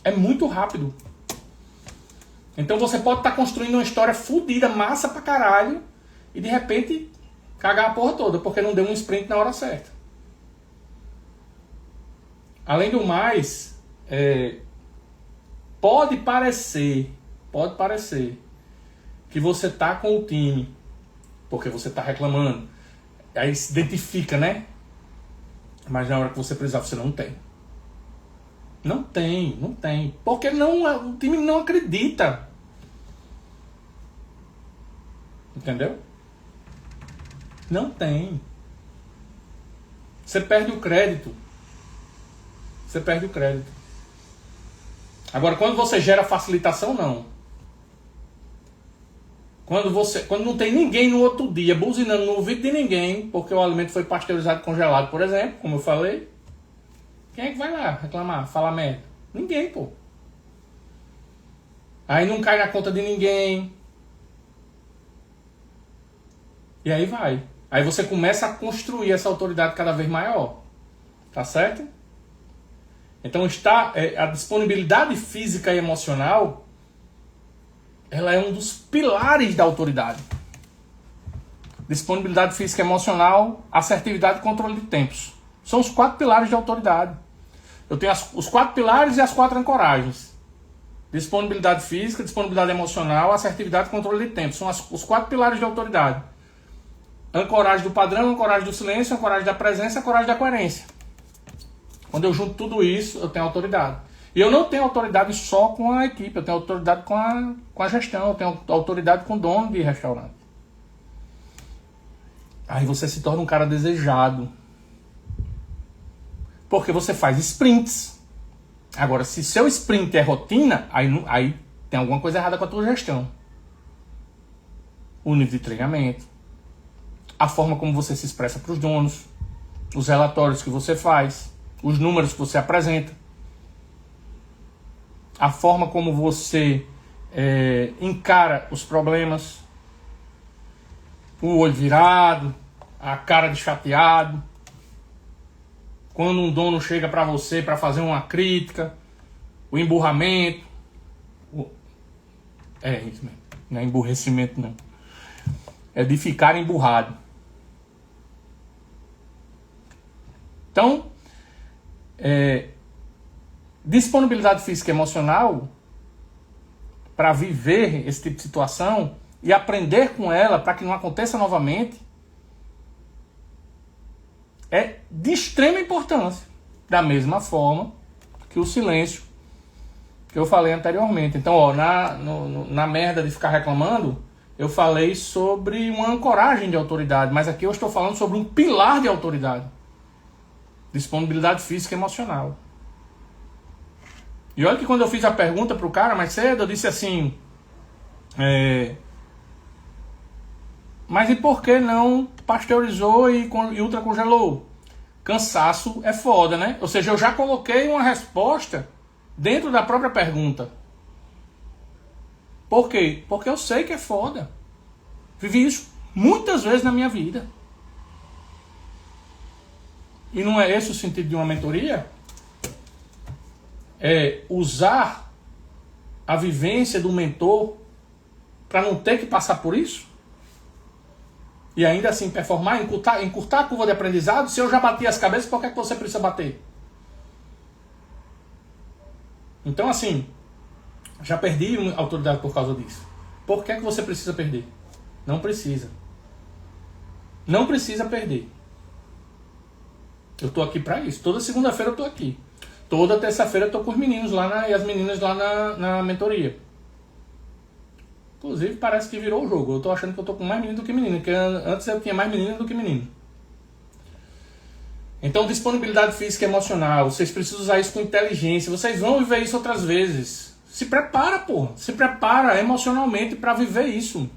É muito rápido. Então você pode estar construindo uma história fodida, massa pra caralho, e de repente cagar a porra toda, porque não deu um sprint na hora certa. Além do mais, pode parecer que você tá com o time, porque você tá reclamando. Aí se identifica, né? Mas na hora que você precisar, você não tem. Não tem. Porque o time não acredita. Entendeu? Não tem. Você perde o crédito. Agora, quando você gera facilitação, não. Quando não tem ninguém no outro dia buzinando no ouvido de ninguém, porque o alimento foi pasteurizado e congelado, por exemplo, como eu falei, quem é que vai lá reclamar, falar merda? Ninguém, pô. Aí não cai na conta de ninguém. E aí vai. Aí você começa a construir essa autoridade cada vez maior. Tá certo? Então a disponibilidade física e emocional, ela é um dos pilares da autoridade. Disponibilidade física e emocional, assertividade e controle de tempos. São os 4 pilares de autoridade. Eu tenho os 4 pilares e as 4 ancoragens. Disponibilidade física, disponibilidade emocional, assertividade e controle de tempos. São os 4 pilares de autoridade. Ancoragem do padrão, ancoragem do silêncio, ancoragem da presença, ancoragem da coerência. Quando eu junto tudo isso, eu tenho autoridade. E eu não tenho autoridade só com a equipe, eu tenho autoridade com a gestão, eu tenho autoridade com o dono de restaurante. Aí você se torna um cara desejado. Porque você faz sprints. Agora, se seu sprint é rotina, aí tem alguma coisa errada com a tua gestão. O nível de treinamento, a forma como você se expressa para os donos, os relatórios que você faz, os números que você apresenta, a forma como você encara os problemas, o olho virado, a cara de chateado, quando um dono chega para você para fazer uma crítica, o emburramento, É isso mesmo. Não é emburrecimento, não. É de ficar emburrado. Então, disponibilidade física e emocional para viver esse tipo de situação e aprender com ela para que não aconteça novamente é de extrema importância. Da mesma forma que o silêncio que eu falei anteriormente. Então, ó, na merda de ficar reclamando, eu falei sobre uma ancoragem de autoridade, mas aqui eu estou falando sobre um pilar de autoridade. Disponibilidade física e emocional. E olha que quando eu fiz a pergunta pro cara mais cedo, eu disse assim, mas e por que não pasteurizou e ultracongelou? Cansaço é foda, né? Ou seja, eu já coloquei uma resposta dentro da própria pergunta. Por quê? Porque eu sei que é foda. Vivi isso muitas vezes na minha vida. E não é esse o sentido de uma mentoria? É usar a vivência do mentor para não ter que passar por isso? E ainda assim performar, encurtar a curva de aprendizado? Se eu já bati as cabeças, por que você precisa bater? Então assim, já perdi autoridade por causa disso. Por que você precisa perder? Não precisa. Não precisa perder. Eu tô aqui para isso. Toda segunda-feira eu tô aqui. Toda terça-feira eu tô com os meninos lá e as meninas lá na mentoria. Inclusive parece que virou o jogo. Eu tô achando que eu tô com mais menino do que menino. Porque antes eu tinha mais menino do que menino. Então disponibilidade física e emocional. Vocês precisam usar isso com inteligência. Vocês vão viver isso outras vezes. Se prepara, porra. Se prepara emocionalmente para viver isso.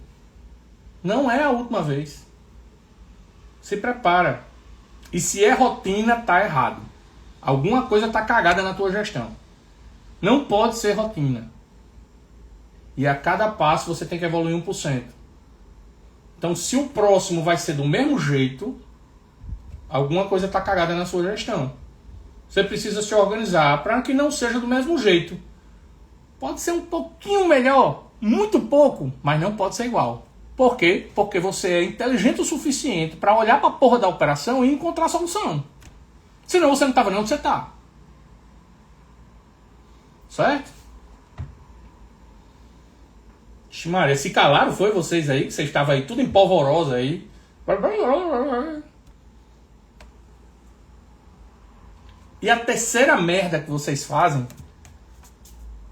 Não é a última vez. Se prepara. E se é rotina, tá errado. Alguma coisa tá cagada na tua gestão. Não pode ser rotina. E a cada passo você tem que evoluir 1%. Então, se o próximo vai ser do mesmo jeito, alguma coisa tá cagada na sua gestão. Você precisa se organizar para que não seja do mesmo jeito. Pode ser um pouquinho melhor, muito pouco, mas não pode ser igual. Por quê? Porque você é inteligente o suficiente para olhar para a porra da operação e encontrar a solução. Senão você não estava nem onde você está. Certo? Maria, se calaram foi vocês aí, que vocês estavam aí tudo empolvorosa aí. E a terceira merda que vocês fazem,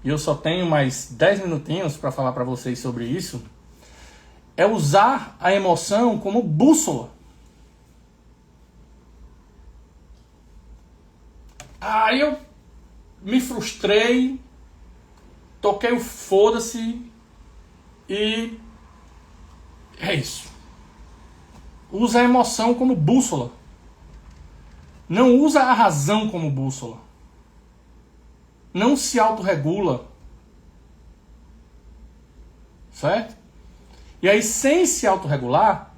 e eu só tenho mais 10 minutinhos para falar para vocês sobre isso, é usar a emoção como bússola. Aí eu me frustrei, toquei o foda-se e é isso. Usa a emoção como bússola. Não usa a razão como bússola. Não se autorregula. Certo? E aí, sem se autorregular,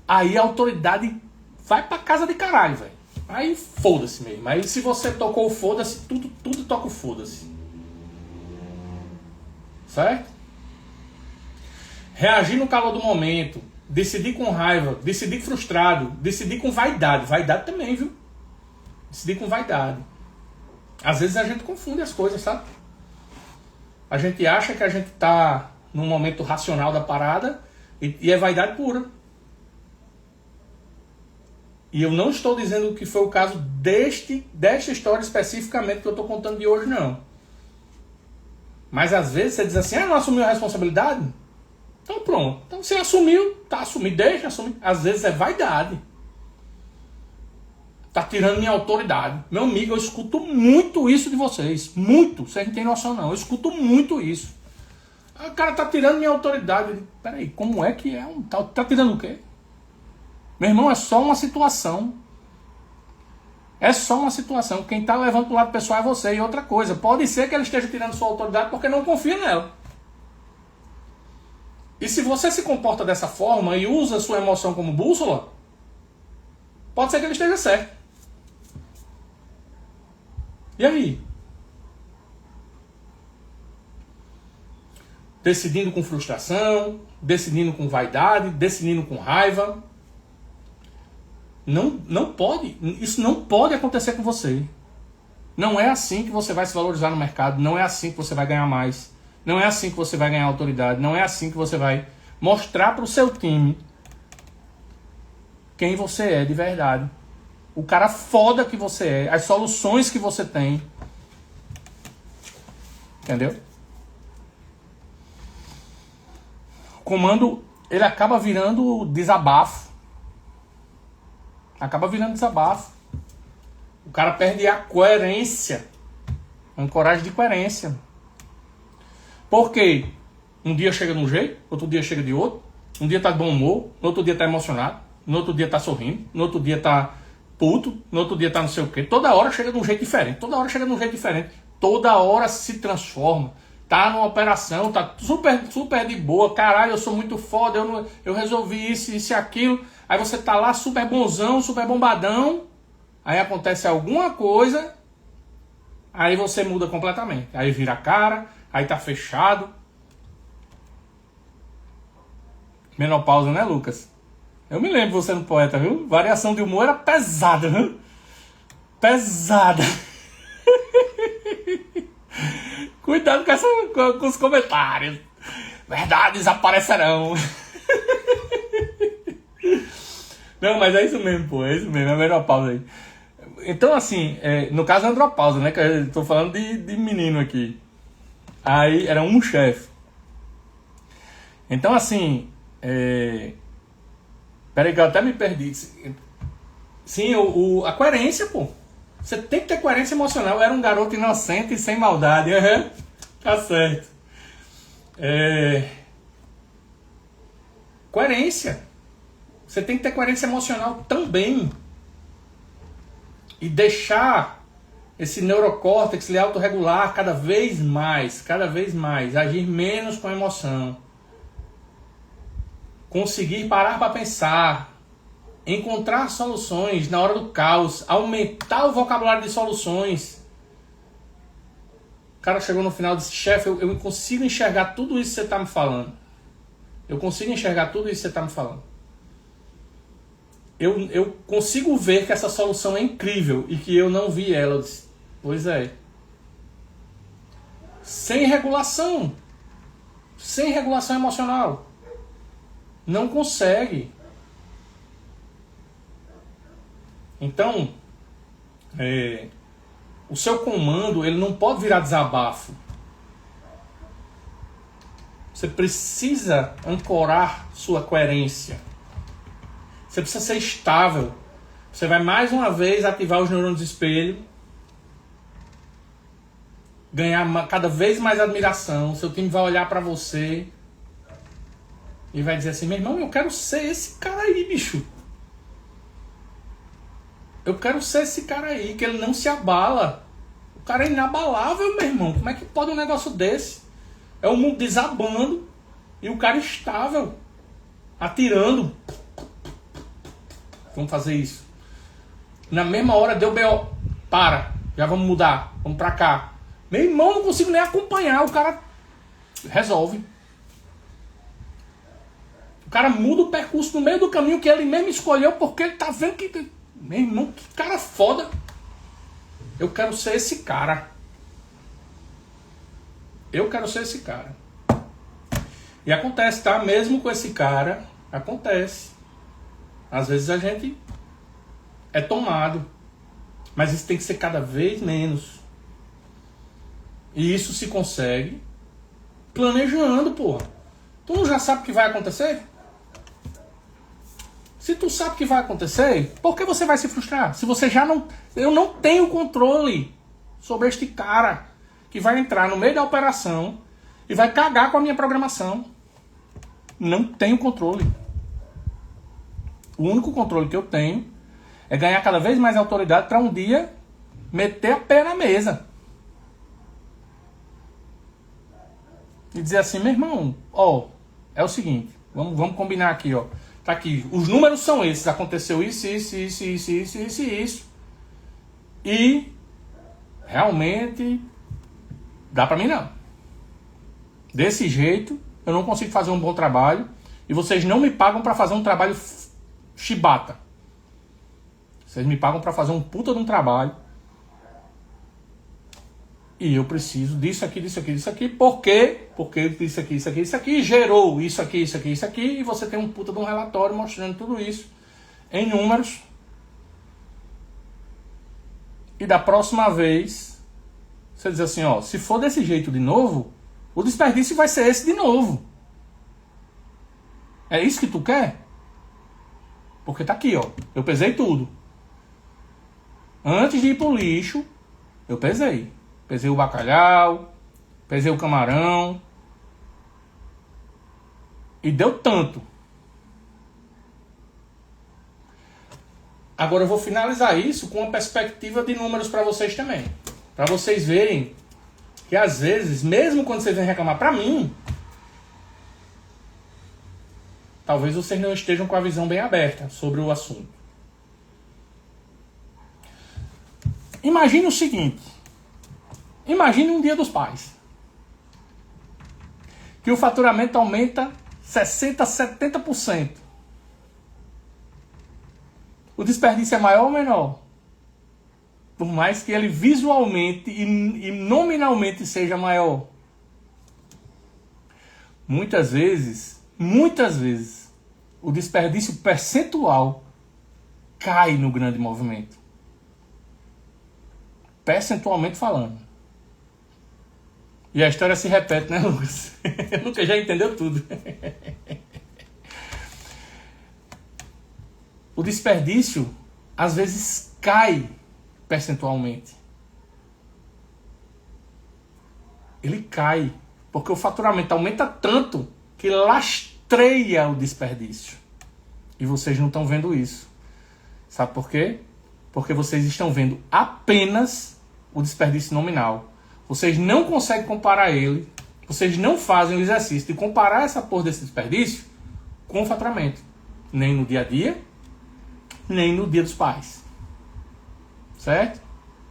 aí a autoridade vai pra casa de caralho, velho. Aí foda-se mesmo. Aí se você tocou o foda-se, tudo toca o foda-se. Certo? Reagir no calor do momento. Decidir com raiva. Decidir frustrado. Decidir com vaidade. Vaidade também, viu? Decidir com vaidade. Às vezes a gente confunde as coisas, sabe? A gente acha que a gente tá num momento racional da parada e é vaidade pura. E eu não estou dizendo que foi o caso desta história especificamente que eu estou contando de hoje, não. Mas às vezes você diz assim, não assumiu a responsabilidade? Então pronto. Então você assumiu, tá assumido, deixa assumir. Às vezes é vaidade. Tá tirando minha autoridade. Meu amigo, eu escuto muito isso de vocês. Muito. Vocês não têm noção não. Eu escuto muito isso. O cara tá tirando minha autoridade. Peraí, como é que é? Tá tirando o quê? Meu irmão, é só uma situação. É só uma situação. Quem tá levando pro lado pessoal é você. E outra coisa, pode ser que ele esteja tirando sua autoridade porque não confia nela. E se você se comporta dessa forma e usa sua emoção como bússola, pode ser que ele esteja certo. E aí? decidindo com frustração, decidindo com vaidade, decidindo com raiva. Não pode, isso não pode acontecer com você. Não é assim que você vai se valorizar no mercado, não é assim que você vai ganhar mais, não é assim que você vai ganhar autoridade, não é assim que você vai mostrar para o seu time quem você é de verdade. O cara foda que você é, as soluções que você tem. Entendeu? O comando, ele acaba virando desabafo. Acaba virando desabafo. O cara perde a coerência. A ancoragem de coerência. Por quê? Um dia chega de um jeito, outro dia chega de outro. Um dia tá de bom humor, no outro dia tá emocionado, no outro dia tá sorrindo, no outro dia tá puto, no outro dia tá não sei o quê. Toda hora chega de um jeito diferente. Toda hora chega de um jeito diferente. Toda hora se transforma. Tá numa operação, tá super de boa. Caralho, eu sou muito foda, eu resolvi isso e aquilo. Aí você tá lá super bonzão, super bombadão. Aí acontece alguma coisa, aí você muda completamente. Aí vira a cara, aí tá fechado. Menopausa, né, Lucas? Eu me lembro você no Poeta, viu? Variação de humor era pesada, viu? Pesada. Cuidado com os comentários. Verdades aparecerão. Não, mas é isso mesmo, pô. É isso mesmo, é a menopausa aí. Então, assim, no caso é andropausa, né? Que eu tô falando de menino aqui. Aí era um chefe. Então, assim... Peraí que eu até me perdi. Sim, a coerência, pô. Você tem que ter coerência emocional. Eu era um garoto inocente e sem maldade. Uhum. Tá certo. Coerência. Você tem que ter coerência emocional também. E deixar esse neurocórtex lhe autorregular cada vez mais. Agir menos com emoção. Conseguir parar para pensar. Encontrar soluções na hora do caos. Aumentar o vocabulário de soluções. O cara chegou no final e disse: chefe, eu consigo enxergar tudo isso que você está me falando. Eu consigo ver que essa solução é incrível e que eu não vi ela. Eu disse: pois é. Sem regulação emocional. Não consegue. Então, o seu comando, ele não pode virar desabafo. Você precisa ancorar sua coerência. Você precisa ser estável. Você vai mais uma vez ativar os neurônios de espelho. Ganhar cada vez mais admiração. Seu time vai olhar pra você e vai dizer assim: meu irmão, eu quero ser esse cara aí, bicho. Eu quero ser esse cara aí, que ele não se abala. O cara é inabalável, meu irmão. Como é que pode um negócio desse? É o mundo desabando e o cara estável, atirando. Vamos fazer isso. Na mesma hora deu B.O. Para, já vamos mudar, vamos pra cá. Meu irmão, não consigo nem acompanhar. O cara resolve. O cara muda o percurso no meio do caminho que ele mesmo escolheu, porque ele tá vendo que... Meu irmão, que cara foda. Eu quero ser esse cara. E acontece, tá? Mesmo com esse cara, acontece. Às vezes a gente é tomado. Mas isso tem que ser cada vez menos. E isso se consegue planejando, porra. Tu não já sabe o que vai acontecer? Se tu sabe o que vai acontecer, por que você vai se frustrar? Se você já não... Eu não tenho controle sobre este cara que vai entrar no meio da operação e vai cagar com a minha programação. Não tenho controle. O único controle que eu tenho é ganhar cada vez mais autoridade para um dia meter a pé na mesa. E dizer assim: meu irmão, é o seguinte, vamos combinar aqui, ó. Tá aqui, os números são esses, aconteceu isso. E realmente dá pra mim não. Desse jeito, eu não consigo fazer um bom trabalho e vocês não me pagam para fazer um trabalho chibata. Vocês me pagam para fazer um puta de um trabalho. E eu preciso disso aqui, disso aqui, disso aqui. Por quê? Porque isso aqui, isso aqui, isso aqui gerou isso aqui, isso aqui, isso aqui. E você tem um puta de um relatório mostrando tudo isso em números. E da próxima vez, você diz assim, ó, se for desse jeito de novo, o desperdício vai ser esse de novo. É isso que tu quer? Porque tá aqui, ó. Eu pesei tudo. Antes de ir pro lixo, eu pesei. Pesei o bacalhau, pesei o camarão. E deu tanto. Agora eu vou finalizar isso com uma perspectiva de números para vocês também. Para vocês verem que às vezes, mesmo quando vocês vêm reclamar para mim, talvez vocês não estejam com a visão bem aberta sobre o assunto. Imagine o seguinte. Imagine um Dia dos Pais. Que o faturamento aumenta 60%, 70%. O desperdício é maior ou menor? Por mais que ele visualmente e nominalmente seja maior. Muitas vezes, o desperdício percentual cai no grande movimento. Percentualmente falando. E a história se repete, né, Lucas? O Lucas já entendeu tudo. O desperdício, às vezes, cai percentualmente. Ele cai, porque o faturamento aumenta tanto que lastreia o desperdício. E vocês não estão vendo isso. Sabe por quê? Porque vocês estão vendo apenas o desperdício nominal. Vocês não conseguem comparar ele, vocês não fazem o exercício de comparar essa porra desse desperdício com o faturamento. Nem no dia a dia, nem no Dia dos Pais. Certo?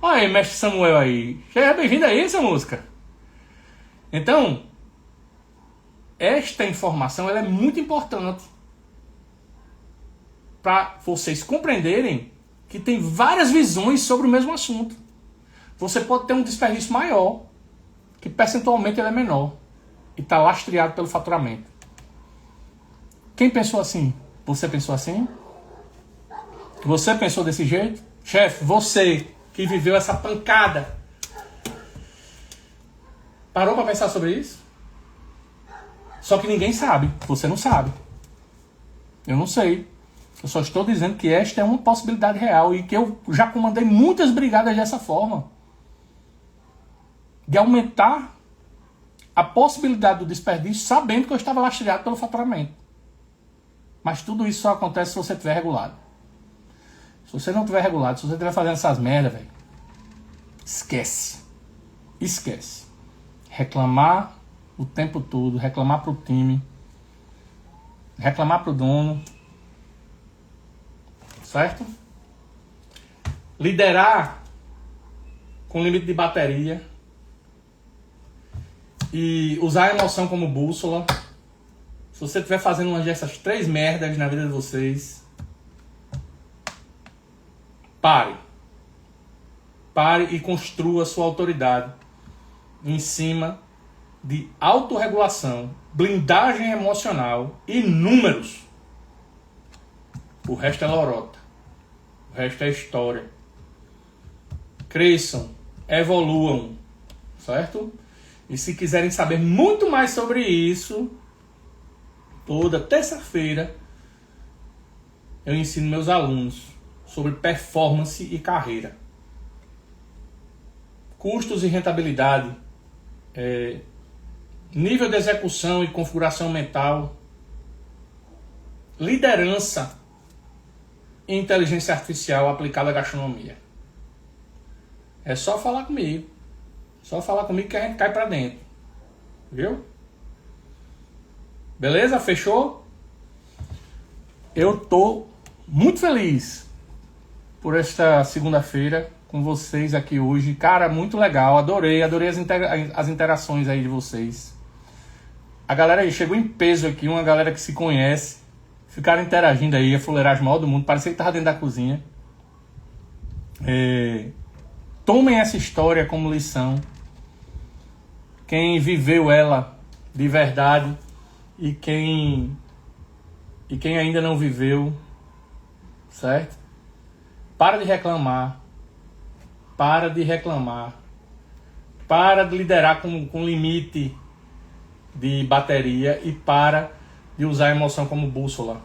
Olha aí, mestre Samuel aí. Seja bem-vindo aí, essa música. Então, esta informação ela é muito importante para vocês compreenderem que tem várias visões sobre o mesmo assunto. Você pode ter um desperdício maior, que percentualmente ele é menor, e está lastreado pelo faturamento. Quem pensou assim? Você pensou assim? Você pensou desse jeito? Chefe, você que viveu essa pancada, parou para pensar sobre isso? Só que ninguém sabe, você não sabe. Eu não sei. Eu só estou dizendo que esta é uma possibilidade real e que eu já comandei muitas brigadas dessa forma. De aumentar a possibilidade do desperdício sabendo que eu estava lastreado pelo faturamento. Mas tudo isso só acontece se você estiver regulado. Se você não estiver regulado, se você estiver fazendo essas merdas, velho, esquece. Esquece. Reclamar o tempo todo, reclamar pro time, reclamar pro dono, certo? Liderar com limite de bateria e usar a emoção como bússola. Se você estiver fazendo uma dessas 3 merdas na vida de vocês, pare. Pare e construa sua autoridade em cima de autorregulação, blindagem emocional e números. O resto é lorota. O resto é história. Cresçam, evoluam, certo? E se quiserem saber muito mais sobre isso, toda terça-feira eu ensino meus alunos sobre performance e carreira. Custos e rentabilidade, nível de execução e configuração mental, liderança e inteligência artificial aplicada à gastronomia. É só falar comigo. Só falar comigo que a gente cai pra dentro. Viu? Beleza? Fechou? Eu tô muito feliz por esta segunda-feira com vocês aqui hoje. Cara, muito legal. Adorei as interações aí de vocês. A galera aí chegou em peso aqui, uma galera que se conhece. Ficaram interagindo aí, a fuleiragem maior do mundo. Parecia que tava dentro da cozinha. Tomem essa história como lição. Quem viveu ela de verdade e quem ainda não viveu, certo? Para de reclamar. Para de reclamar. Para de liderar com limite de bateria e para de usar a emoção como bússola.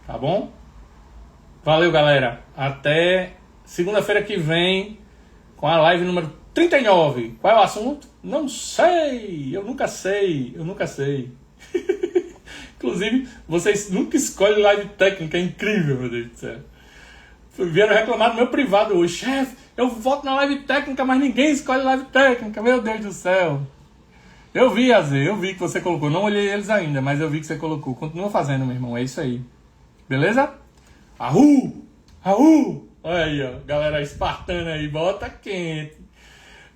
Tá bom? Valeu, galera. Até segunda-feira que vem com a live número 39. Qual é o assunto? Não sei. Eu nunca sei. Inclusive, vocês nunca escolhem live técnica. É incrível, meu Deus do céu. Vieram reclamar no meu privado hoje. Chefe, eu voto na live técnica, mas ninguém escolhe live técnica. Meu Deus do céu. Eu vi, Azê, eu vi que você colocou. Não olhei eles ainda, mas eu vi que você colocou. Continua fazendo, meu irmão. É isso aí. Beleza? Ahu! Ahu! Olha aí, ó. Galera espartana aí. Bota quente.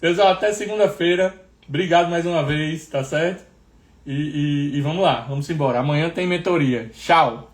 Pessoal, até segunda-feira. Obrigado mais uma vez, tá certo? E vamos lá. Vamos embora. Amanhã tem mentoria. Tchau!